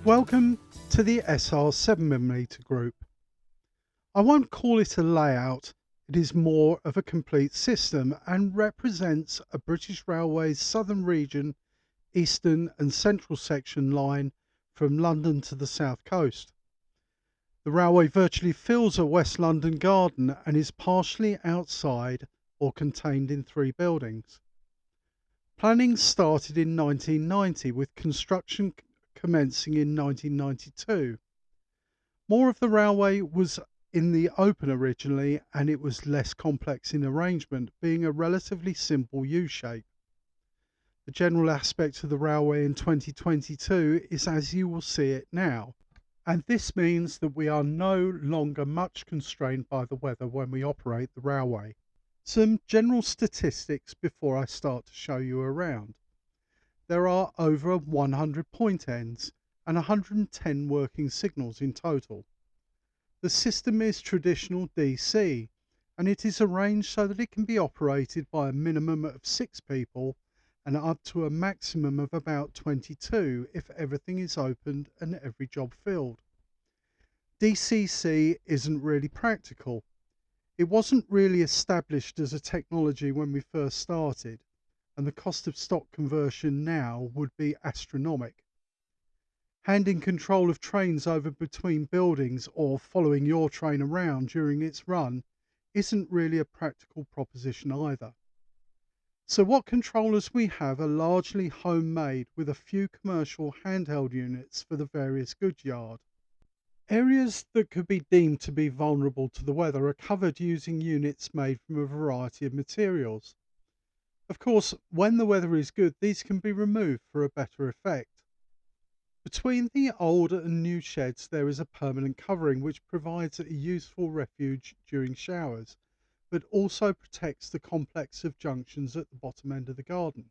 Welcome to the SR7mm Group. I won't call it a layout, it is more of a complete system and represents a British Railways Southern Region, Eastern and Central section line from London to the South Coast. The railway virtually fills a West London garden and is partially outside or contained in three buildings. Planning started in 1990 with construction commencing in 1992. More of the railway was in the open originally and it was less complex in arrangement, being a relatively simple U-shape. The general aspect of the railway in 2022 is as you will see it now, and this means that we are no longer much constrained by the weather when we operate the railway. Some general statistics before I start to show you around. There are over 100 point ends and 110 working signals in total. The system is traditional DC and it is arranged so that it can be operated by a minimum of 6 people and up to a maximum of about 22 if everything is opened and every job filled. DCC isn't really practical. It wasn't really established as a technology when we first started, and the cost of stock conversion now would be astronomical. Handing control of trains over between buildings or following your train around during its run isn't really a practical proposition either. So what controllers we have are largely homemade with a few commercial handheld units for the various goods yard. Areas that could be deemed to be vulnerable to the weather are covered using units made from a variety of materials. Of course, when the weather is good, these can be removed for a better effect. Between the old and new sheds, there is a permanent covering which provides a useful refuge during showers, but also protects the complex of junctions at the bottom end of the garden.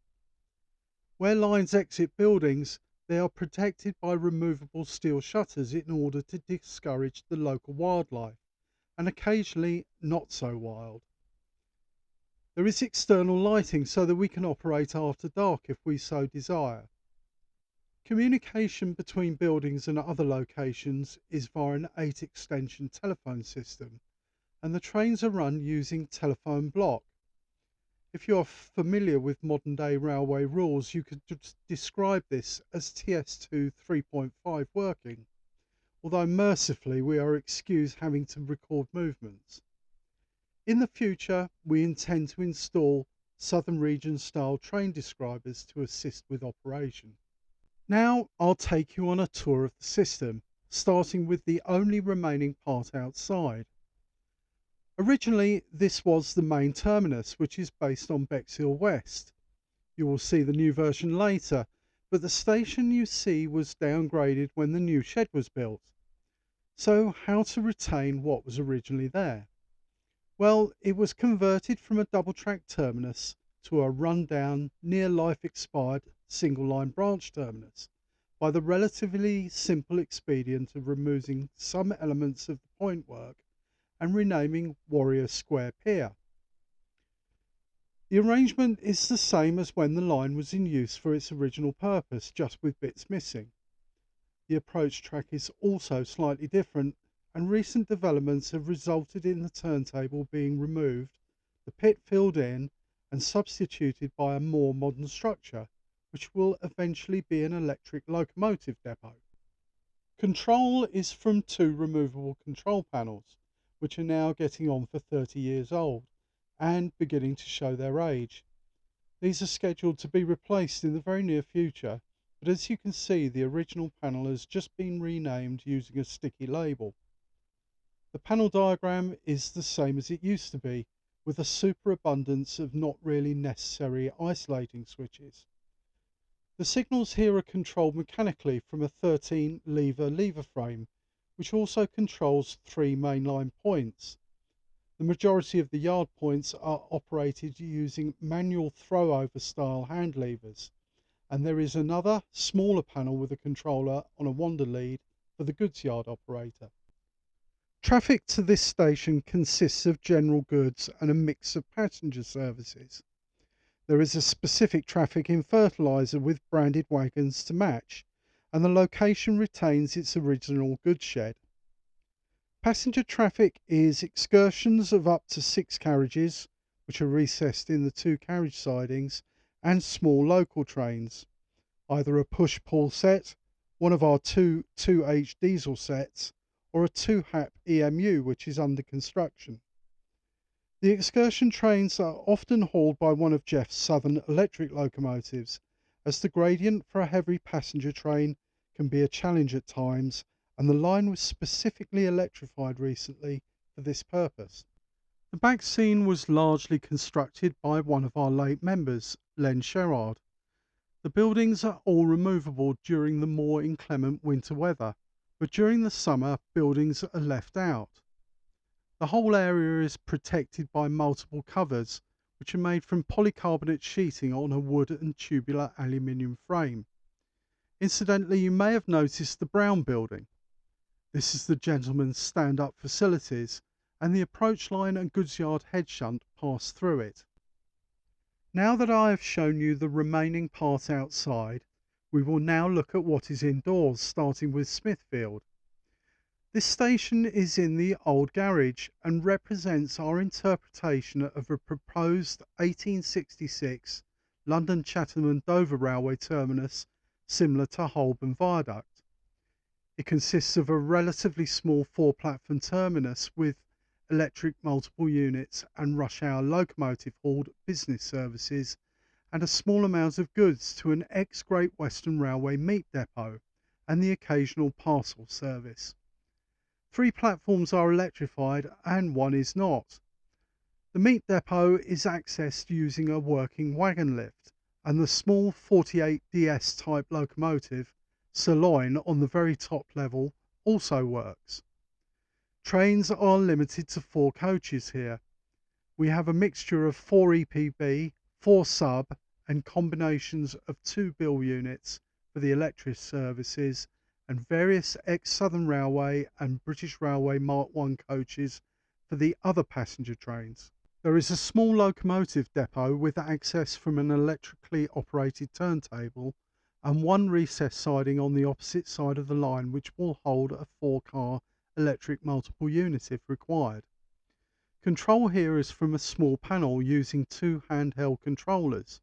Where lines exit buildings, they are protected by removable steel shutters in order to discourage the local wildlife, and occasionally not so wild. There is external lighting so that we can operate after dark if we so desire. Communication between buildings and other locations is via an 8-extension telephone system, and the trains are run using telephone block. If you are familiar with modern day railway rules, you could describe this as TS2 3.5 working, although mercifully we are excused having to record movements. In the future, we intend to install Southern Region style train describers to assist with operation. Now I'll take you on a tour of the system, starting with the only remaining part outside. Originally, this was the main terminus, which is based on Bexhill West. You will see the new version later, but the station you see was downgraded when the new shed was built. So how to retain what was originally there? Well, it was converted from a double-track terminus to a run-down, near-life expired single-line branch terminus by the relatively simple expedient of removing some elements of the point work and renaming Warrior Square Pier. The arrangement is the same as when the line was in use for its original purpose, just with bits missing. The approach track is also slightly different, and recent developments have resulted in the turntable being removed, the pit filled in and substituted by a more modern structure, which will eventually be an electric locomotive depot. Control is from 2 removable control panels, which are now getting on for 30 years old and beginning to show their age. These are scheduled to be replaced in the very near future, but as you can see, the original panel has just been renamed using a sticky label. The panel diagram is the same as it used to be, with a superabundance of not really necessary isolating switches. The signals here are controlled mechanically from a 13 lever frame, which also controls 3 mainline points. The majority of the yard points are operated using manual throw-over style hand levers, and there is another smaller panel with a controller on a wander lead for the goods yard operator. Traffic to this station consists of general goods and a mix of passenger services. There is a specific traffic in fertiliser with branded wagons to match, and the location retains its original goods shed. Passenger traffic is excursions of up to 6 carriages, which are recessed in the 2 carriage sidings, and small local trains, either a push-pull set, one of our two 2H diesel sets, or a 2-hap EMU, which is under construction. The excursion trains are often hauled by one of Jeff's Southern electric locomotives, as the gradient for a heavy passenger train can be a challenge at times, and the line was specifically electrified recently for this purpose. The back scene was largely constructed by one of our late members, Len Sherrard. The buildings are all removable during the more inclement winter weather, but during the summer buildings are left out. The whole area is protected by multiple covers, which are made from polycarbonate sheeting on a wood and tubular aluminium frame. Incidentally, you may have noticed the brown building. This is the gentleman's stand-up facilities, and the approach line and goods yard head shunt pass through it. Now that I have shown you the remaining part outside, we will now look at what is indoors, starting with Smithfield. This station is in the old garage and represents our interpretation of a proposed 1866 London Chatham and Dover Railway terminus similar to Holborn Viaduct. It consists of a relatively small 4-platform terminus with electric multiple units and rush hour locomotive hauled business services, and a small amount of goods to an ex-Great Western Railway meat depot and the occasional parcel service. 3 platforms are electrified and 1 is not. The meat depot is accessed using a working wagon lift, and the small 48DS type locomotive, Sirloin, on the very top level also works. Trains are limited to 4 coaches here. We have a mixture of 4 EPB, 4 sub, and combinations of 2 bill units for the electric services, and various ex-Southern Railway and British Railway Mark I coaches for the other passenger trains. There is a small locomotive depot with access from an electrically operated turntable and 1 recess siding on the opposite side of the line, which will hold a 4-car electric multiple unit if required. Control here is from a small panel using 2 handheld controllers.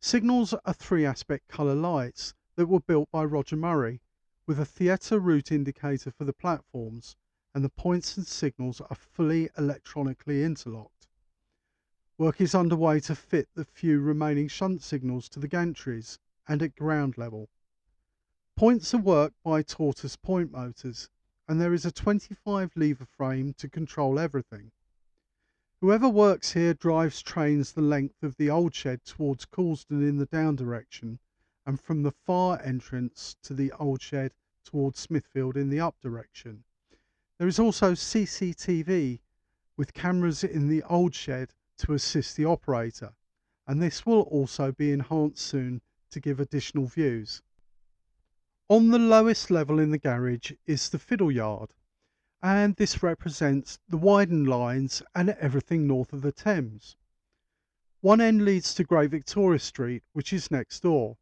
Signals are 3-aspect colour lights that were built by Roger Murray, with a theatre route indicator for the platforms, and the points and signals are fully electronically interlocked. Work is underway to fit the few remaining shunt signals to the gantries and at ground level. Points are worked by tortoise point motors, and there is a 25 lever frame to control everything. Whoever works here drives trains the length of the old shed towards Coulsdon in the down direction, and from the far entrance to the old shed towards Smithfield in the up direction. There is also CCTV with cameras in the old shed to assist the operator, and this will also be enhanced soon to give additional views. On the lowest level in the garage is the fiddle yard, and this represents the widened lines and everything north of the Thames. One end leads to Great Victoria Street, which is next door.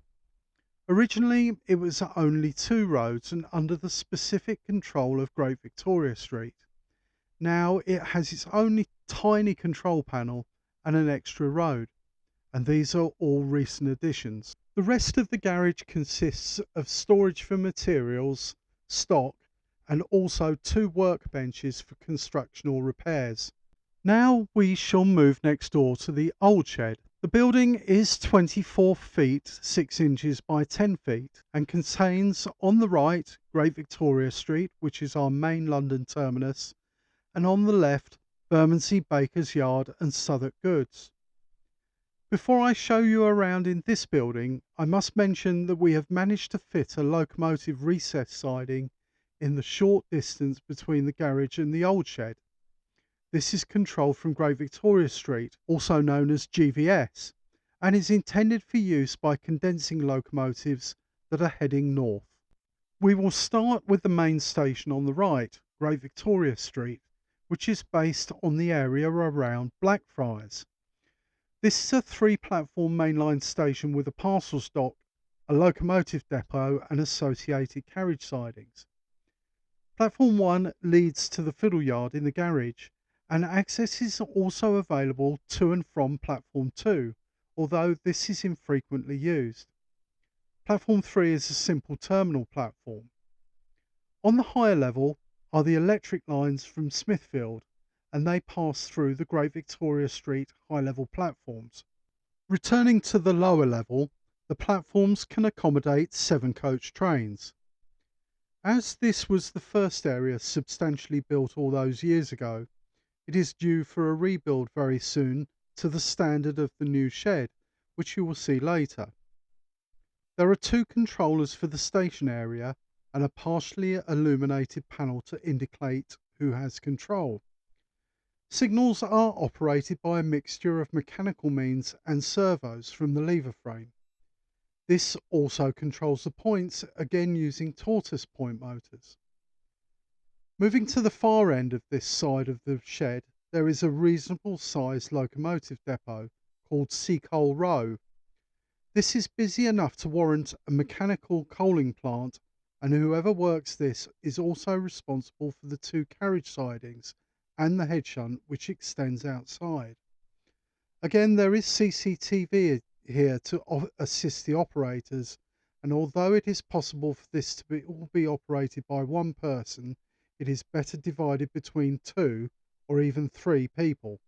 Originally it was only 2 roads and under the specific control of Great Victoria Street. Now it has its own tiny control panel and an extra road, and these are all recent additions. The rest of the garage consists of storage for materials, stock, and also 2 workbenches for construction or repairs. Now we shall move next door to the old shed. The building is 24 feet 6 inches by 10 feet and contains on the right Great Victoria Street, which is our main London terminus, and on the left Bermondsey Baker's Yard and Southwark Goods. Before I show you around in this building, I must mention that we have managed to fit a locomotive recess siding in the short distance between the garage and the old shed. This is controlled from Great Victoria Street, also known as GVS, and is intended for use by condensing locomotives that are heading north. We will start with the main station on the right, Great Victoria Street, which is based on the area around Blackfriars. This is a 3-platform mainline station with a parcels dock a locomotive depot and associated carriage sidings. Platform 1 leads to the fiddle yard in the garage, and access is also available to and from Platform 2, although this is infrequently used. Platform 3 is a simple terminal platform. On the higher level are the electric lines from Smithfield, and they pass through the Great Victoria Street high-level platforms. Returning to the lower level, the platforms can accommodate 7-coach trains. As this was the first area substantially built all those years ago, it is due for a rebuild very soon to the standard of the new shed, which you will see later. There are 2 controllers for the station area and a partially illuminated panel to indicate who has control. Signals are operated by a mixture of mechanical means and servos from the lever frame. This also controls the points, again using tortoise point motors. Moving to the far end of this side of the shed, there is a reasonable sized locomotive depot called Seacoal Row. This is busy enough to warrant a mechanical coaling plant, and whoever works this is also responsible for the 2 carriage sidings and the head shunt which extends outside. Again, there is CCTV here to assist the operators, and although it is possible for this to all be operated by one person, it is better divided between 2 or even 3 people.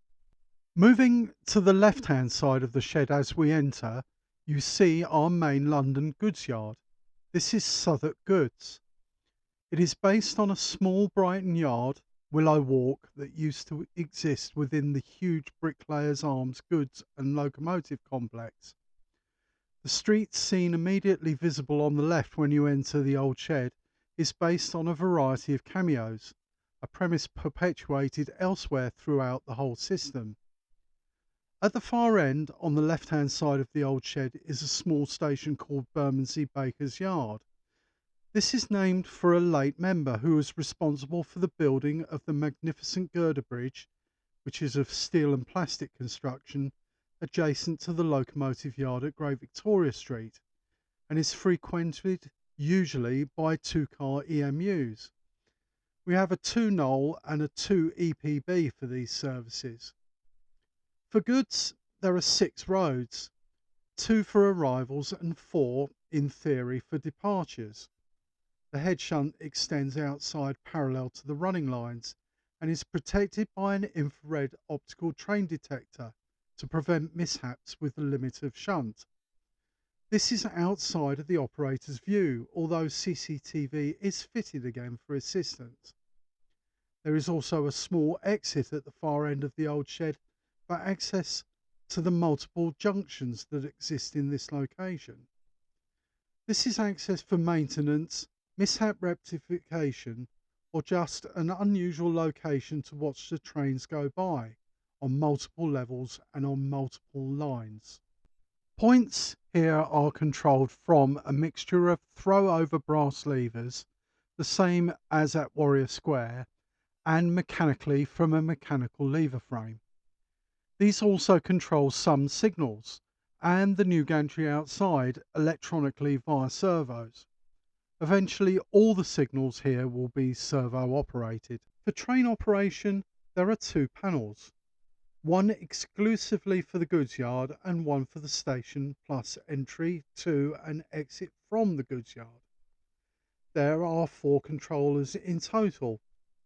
Moving to the left-hand side of the shed as we enter, you see our main London goods yard. This is Southwark Goods. It is based on a small Brighton yard, Willow Walk, that used to exist within the huge Bricklayers Arms goods and locomotive complex. The street scene immediately visible on the left when you enter the old shed is based on a variety of cameos, a premise perpetuated elsewhere throughout the whole system. At the far end, on the left-hand side of the old shed, is a small station called Bermondsey Baker's Yard. This is named for a late member who was responsible for the building of the magnificent girder bridge, which is of steel and plastic construction, adjacent to the locomotive yard at Great Victoria Street, and is frequented usually by 2-car EMUs. We have a 2 Knoll and a 2 EPB for these services. For goods, there are 6 roads, 2 for arrivals and 4, in theory, for departures. The head shunt extends outside parallel to the running lines and is protected by an infrared optical train detector to prevent mishaps with the limit of shunt. This is outside of the operator's view, although CCTV is fitted again for assistance. There is also a small exit at the far end of the old shed for access to the multiple junctions that exist in this location. This is access for maintenance, mishap rectification, or just an unusual location to watch the trains go by on multiple levels and on multiple lines. Points here are controlled from a mixture of throw-over brass levers, the same as at Warrior Square, and mechanically from a mechanical lever frame. These also control some signals, and the new gantry outside electronically via servos. Eventually, all the signals here will be servo operated. For train operation, there are 2 panels, one exclusively for the goods yard and one for the station, plus entry to and exit from the goods yard. There are 4 controllers in total,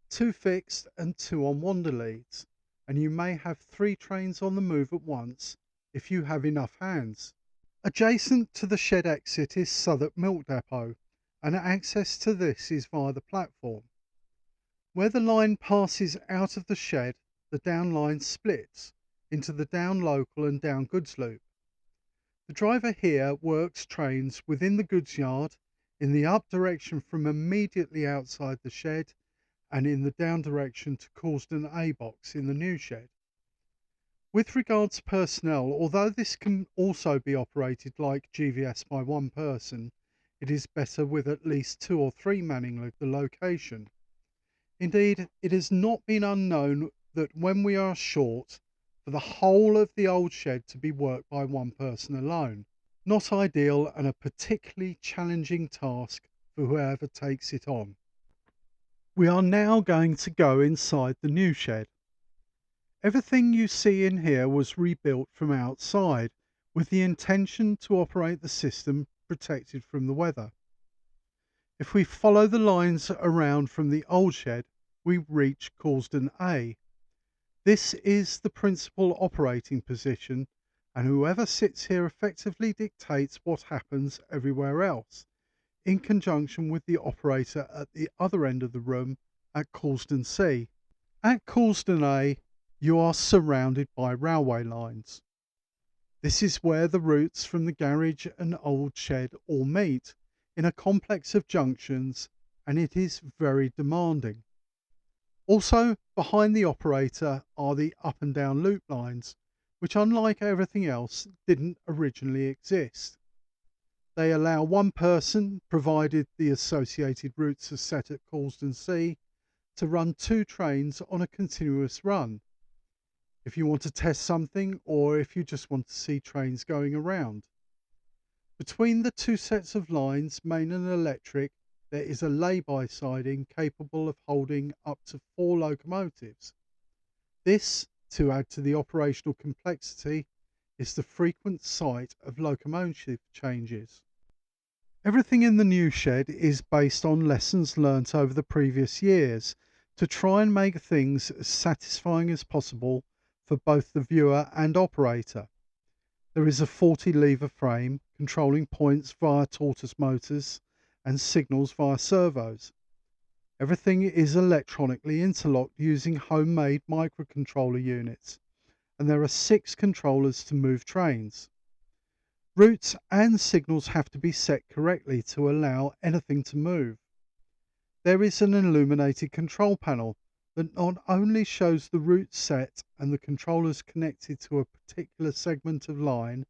2 fixed and 2 on wander leads, and you may have 3 trains on the move at once if you have enough hands. Adjacent to the shed exit is Southwark Milk Depot, and access to this is via the platform. Where the line passes out of the shed, the down line splits into the down local and down goods loop. The driver here works trains within the goods yard, in the up direction from immediately outside the shed, and in the down direction to Causden A box in the new shed. With regards to personnel, although this can also be operated like GVS by one person, it is better with at least 2 or 3 manning the location. Indeed, it has not been unknown that when we are short, for the whole of the old shed to be worked by one person alone. Not ideal and a particularly challenging task for whoever takes it on. We are now going to go inside the new shed. Everything you see in here was rebuilt from outside with the intention to operate the system protected from the weather. If we follow the lines around from the old shed, we reach Causden A. This is the principal operating position, and whoever sits here effectively dictates what happens everywhere else, in conjunction with the operator at the other end of the room at Causden C. At Causden A, you are surrounded by railway lines. This is where the routes from the garage and old shed all meet in a complex of junctions, and it is very demanding. Also, behind the operator are the up and down loop lines, which, unlike everything else, didn't originally exist. They allow one person, provided the associated routes are set at Causden C, to run two trains on a continuous run. If you want to test something, or if you just want to see trains going around. Between the two sets of lines, main and electric, there is a lay-by siding capable of holding up to 4 locomotives. This, to add to the operational complexity, is the frequent site of locomotive changes. Everything in the new shed is based on lessons learnt over the previous years to try and make things as satisfying as possible for both the viewer and operator. There is a 40 lever frame controlling points via tortoise motors and signals via servos. Everything is electronically interlocked using homemade microcontroller units, and there are 6 controllers to move trains. Routes and signals have to be set correctly to allow anything to move. There is an illuminated control panel that not only shows the route set and the controllers connected to a particular segment of line,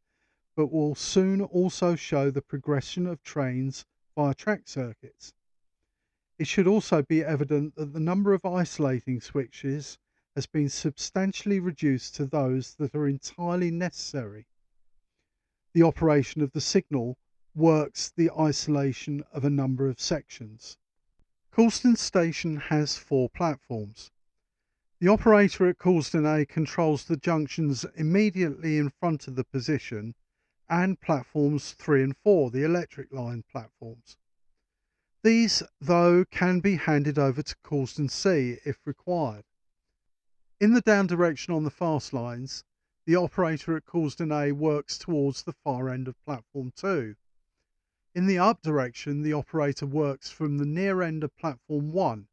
but will soon also show the progression of trains via track circuits. It should also be evident that the number of isolating switches has been substantially reduced to those that are entirely necessary. The operation of the signal works the isolation of a number of sections. Causden Station has 4 platforms. The operator at Causden A controls the junctions immediately in front of the position and platforms 3 and 4, the electric line platforms. These, though, can be handed over to Causden C if required. In the down direction on the fast lines, the operator at Causden A works towards the far end of platform 2. In the up direction, the operator works from the near end of platform 1.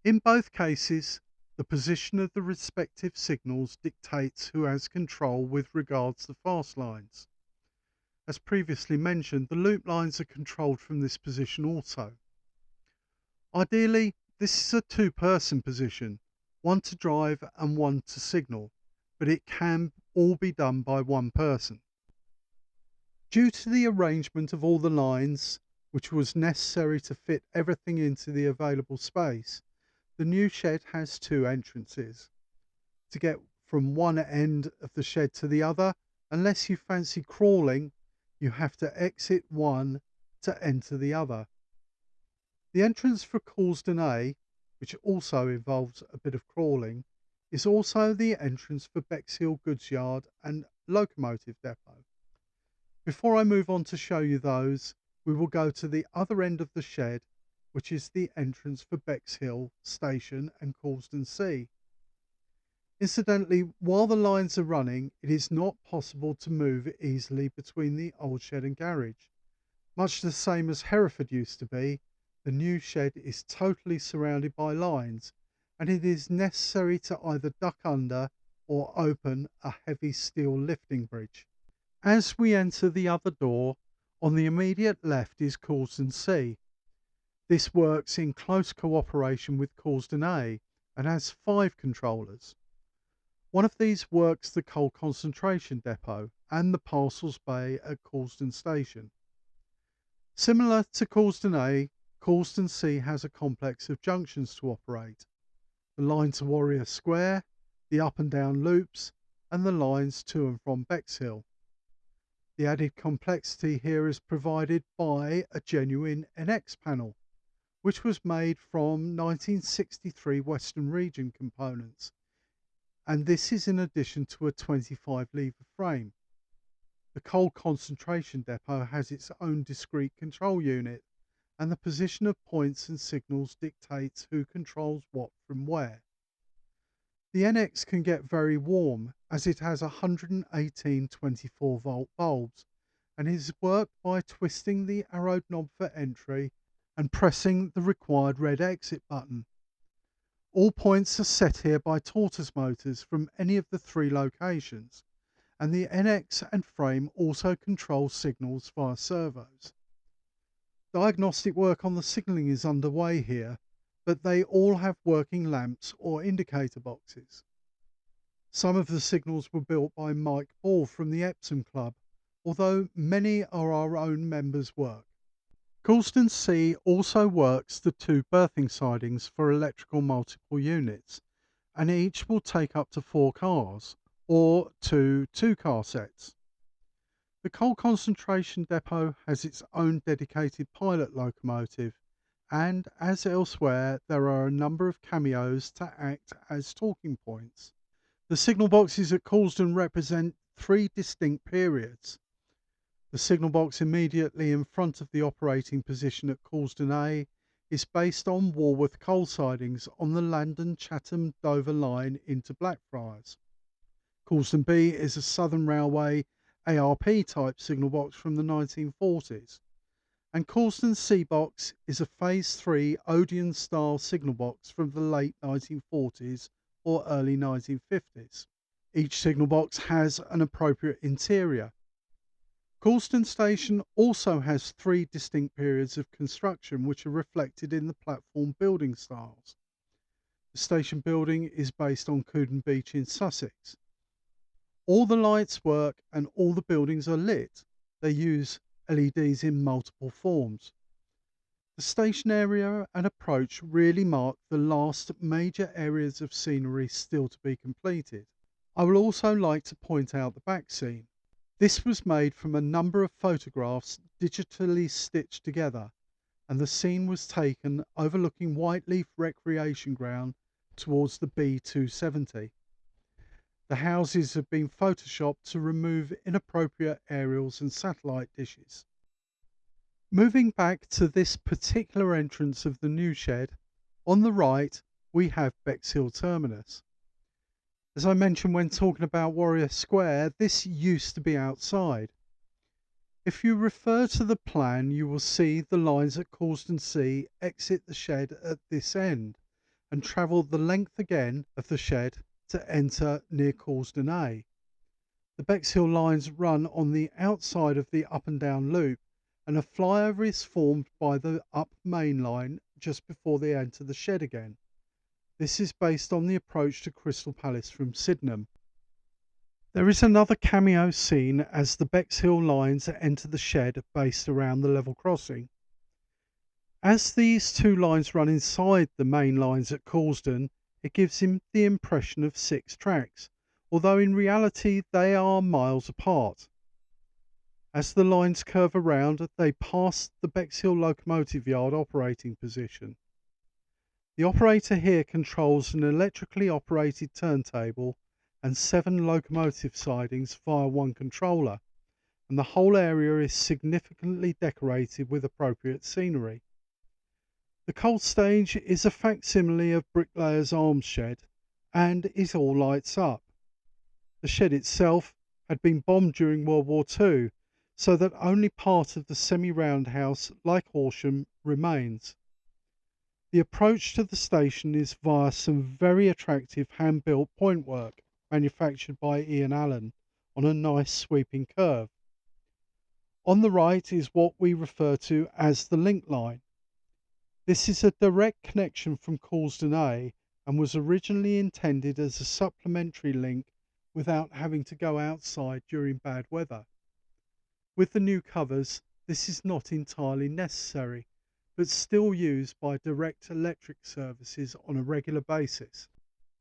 In both cases, the position of the respective signals dictates who has control with regards to fast lines. As previously mentioned, the loop lines are controlled from this position also. Ideally, this is a 2-person position, one to drive and one to signal, but it can all be done by one person. Due to the arrangement of all the lines, which was necessary to fit everything into the available space, the new shed has 2 entrances. To get from one end of the shed to the other, unless you fancy crawling, you have to exit one to enter the other. The entrance for Causden A, which also involves a bit of crawling, is also the entrance for Bexhill Goods Yard and Locomotive Depot. Before I move on to show you those, we will go to the other end of the shed, which is the entrance for Bexhill Station and Causden C. Incidentally, while the lines are running, it is not possible to move easily between the old shed and garage. Much the same as Hereford used to be, the new shed is totally surrounded by lines, and it is necessary to either duck under or open a heavy steel lifting bridge. As we enter the other door, on the immediate left is Causden C. This works in close cooperation with Causden A and has 5 controllers. One of these works the coal concentration depot and the parcels bay at Causden Station. Similar to Causden A, Causden C has a complex of junctions to operate. The line to Warrior Square, the up and down loops, and the lines to and from Bexhill. The added complexity here is provided by a genuine NX panel, which was made from 1963 Western Region components, and this is in addition to a 25 lever frame. The coal concentration depot has its own discrete control unit, and the position of points and signals dictates who controls what from where. The NX can get very warm as it has 118 24-volt bulbs and is worked by twisting the arrowed knob for entry and pressing the required red exit button. All points are set here by tortoise motors from any of the 3 locations, and the NX and frame also control signals via servos. Diagnostic work on the signalling is underway here, but they all have working lamps or indicator boxes. Some of the signals were built by Mike Ball from the Epsom Club, although many are our own members' work. Coulsdon C also works the 2 berthing sidings for electrical multiple units, and each will take up to 4 cars, or 2 2-car sets. The coal concentration depot has its own dedicated pilot locomotive, and as elsewhere, there are a number of cameos to act as talking points. The signal boxes at Coulsdon represent 3 distinct periods. The signal box immediately in front of the operating position at Coulsdon A is based on Walworth coal sidings on the London Chatham Dover line into Blackfriars. Coulsdon B is a Southern Railway ARP type signal box from the 1940s, and Coulsdon C box is a Phase 3 Odeon style signal box from the late 1940s or early 1950s. Each signal box has an appropriate interior. Coulsdon Station also has 3 distinct periods of construction which are reflected in the platform building styles. The station building is based on Coudon Beach in Sussex. All the lights work and all the buildings are lit. They use LEDs in multiple forms. The station area and approach really mark the last major areas of scenery still to be completed. I will also like to point out the back scene. This was made from a number of photographs digitally stitched together, and the scene was taken overlooking Whiteleaf Recreation Ground towards the B270. The houses have been photoshopped to remove inappropriate aerials and satellite dishes. Moving back to this particular entrance of the new shed, on the right we have Bexhill Terminus. As I mentioned when talking about Warrior Square, this used to be outside. If you refer to the plan, you will see the lines at Coulsdon C exit the shed at this end and travel the length again of the shed to enter near Coulsdon A. The Bexhill lines run on the outside of the up and down loop, and a flyover is formed by the up main line just before they enter the shed again. This is based on the approach to Crystal Palace from Sydenham. There is another cameo scene as the Bexhill lines enter the shed based around the level crossing. As these 2 lines run inside the main lines at Coulsdon, it gives him the impression of 6 tracks, although in reality they are miles apart. As the lines curve around, they pass the Bexhill locomotive yard operating position. The operator here controls an electrically operated turntable and 7 locomotive sidings via 1 controller, and the whole area is significantly decorated with appropriate scenery. The coal stage is a facsimile of Bricklayer's Arms shed and is all lights up. The shed itself had been bombed during World War II, so that only part of the semi-roundhouse, like Horsham, remains. The approach to the station is via some very attractive hand-built pointwork manufactured by Ian Allen on a nice sweeping curve. On the right is what we refer to as the link line. This is a direct connection from Coulsdon A and was originally intended as a supplementary link without having to go outside during bad weather. With the new covers, this is not entirely necessary, but still used by direct electric services on a regular basis.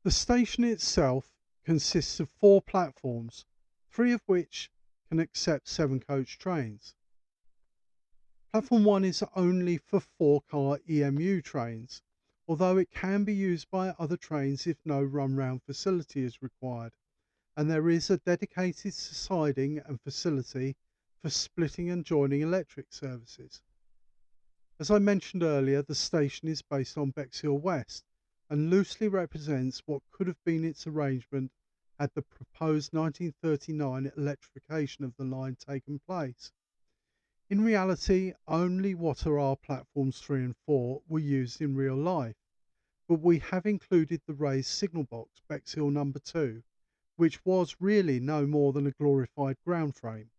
The station itself consists of 4 platforms, 3 of which can accept 7-coach trains. Platform 1 is only for 4-car EMU trains, although it can be used by other trains if no run-round facility is required, and there is a dedicated siding and facility for splitting and joining electric services. As I mentioned earlier, the station is based on Bexhill West and loosely represents what could have been its arrangement had the proposed 1939 electrification of the line taken place. In reality, only what are our platforms 3 and 4 were used in real life, but we have included the raised signal box Bexhill number 2, which was really no more than a glorified ground frame.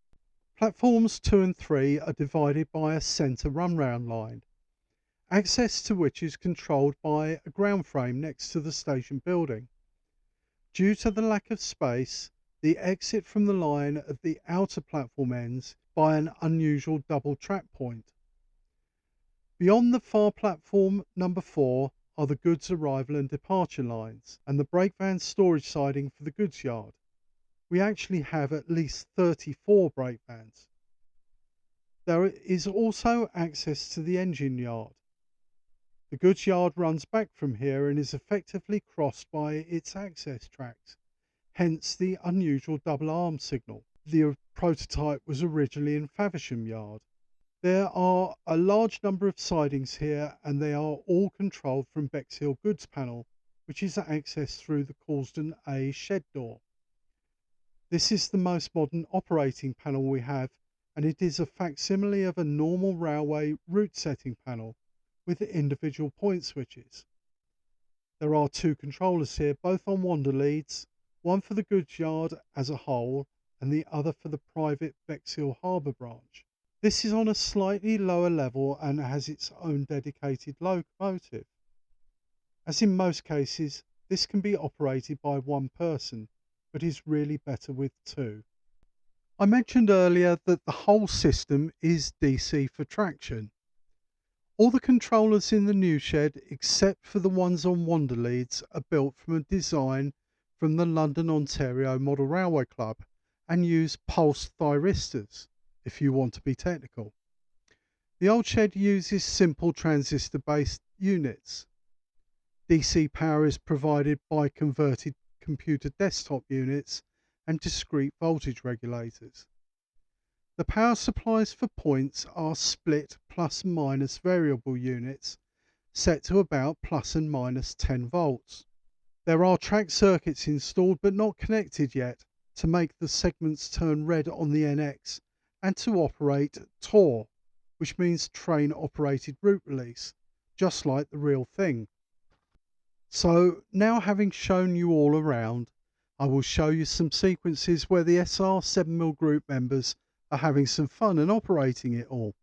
Platforms 2 and 3 are divided by a centre run-round line, access to which is controlled by a ground frame next to the station building. Due to the lack of space, the exit from the line at the outer platform ends by an unusual double track point. Beyond the far platform number 4 are the goods arrival and departure lines and the brake van storage siding for the goods yard. We actually have at least 34 brake vans. There is also access to the engine yard. The goods yard runs back from here and is effectively crossed by its access tracks, hence the unusual double arm signal. The prototype was originally in Faversham Yard. There are a large number of sidings here and they are all controlled from Bexhill Goods Panel, which is accessed through the Causden A shed door. This is the most modern operating panel we have, and it is a facsimile of a normal railway route setting panel with individual point switches. There are 2 controllers here, both on wander leads, one for the goods yard as a whole and the other for the private Bexhill Harbour branch. This is on a slightly lower level and has its own dedicated locomotive. As in most cases, this can be operated by one person, but is really better with 2. I mentioned earlier that the whole system is DC for traction. All the controllers in the new shed, except for the ones on wander leads, are built from a design from the London Ontario Model Railway Club and use pulsed thyristors, if you want to be technical. The old shed uses simple transistor-based units. DC power is provided by converted computer desktop units and discrete voltage regulators. The power supplies for points are split plus minus variable units set to about plus and minus 10 volts. There are track circuits installed but not connected yet to make the segments turn red on the NX and to operate TOR, which means train operated route release, just like the real thing. So now, having shown you all around, I will show you some sequences where the SR7mm Group members are having some fun and operating it all.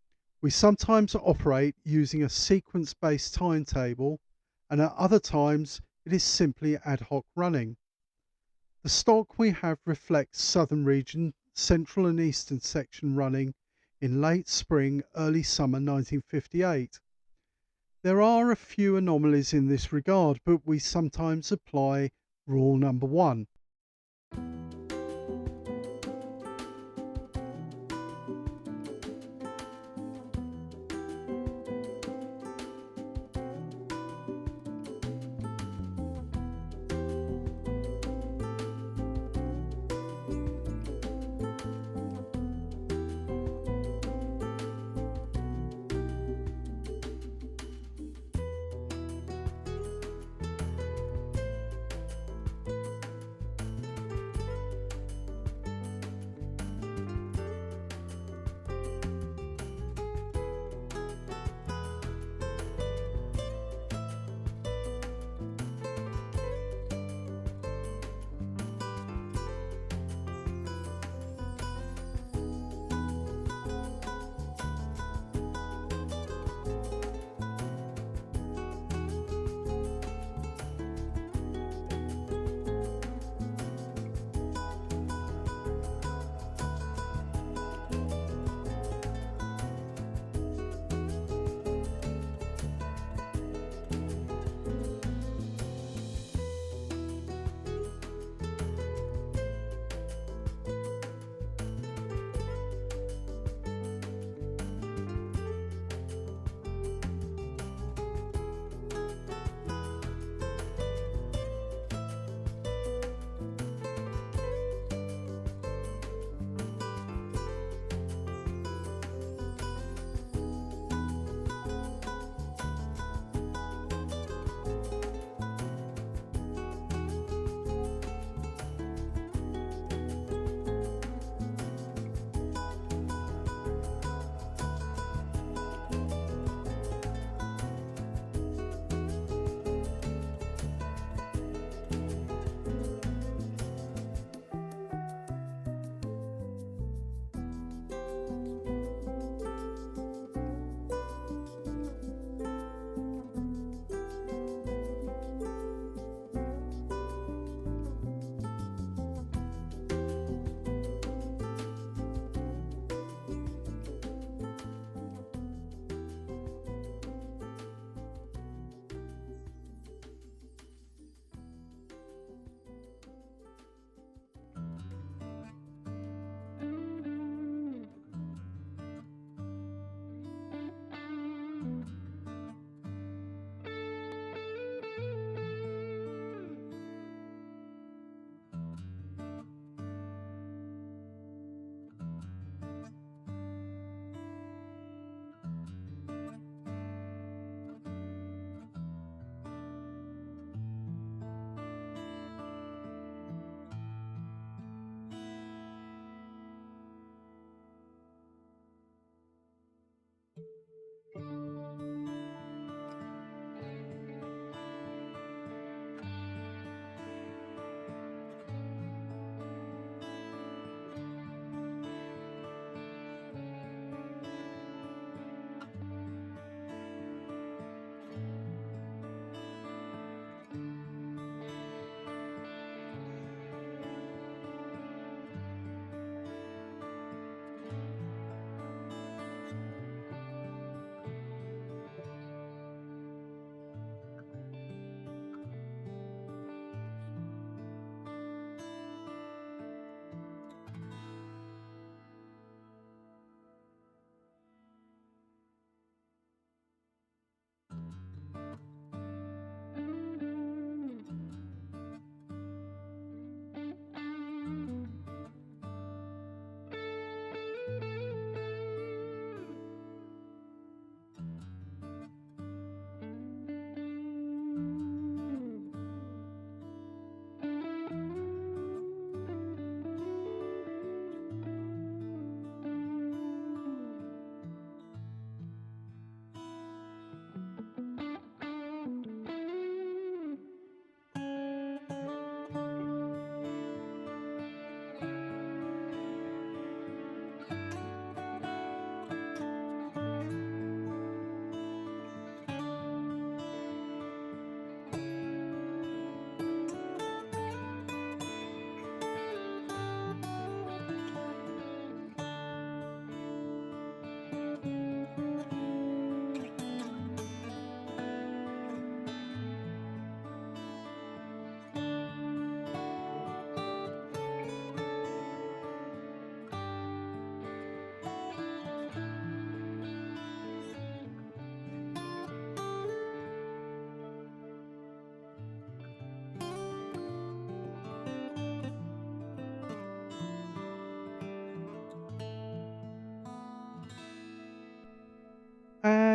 We sometimes operate using a sequence-based timetable, and at other times it is simply ad hoc running. The stock we have reflects Southern Region, Central and Eastern section running in late spring, early summer 1958. There are a few anomalies in this regard, but we sometimes apply rule number 1.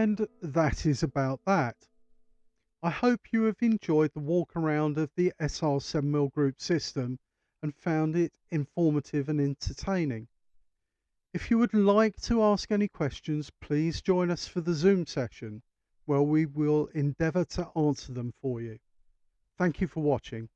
And that is about that. I hope you have enjoyed the walk around of the SR7mm Group system and found it informative and entertaining. If you would like to ask any questions, please join us for the Zoom session where we will endeavour to answer them for you. Thank you for watching.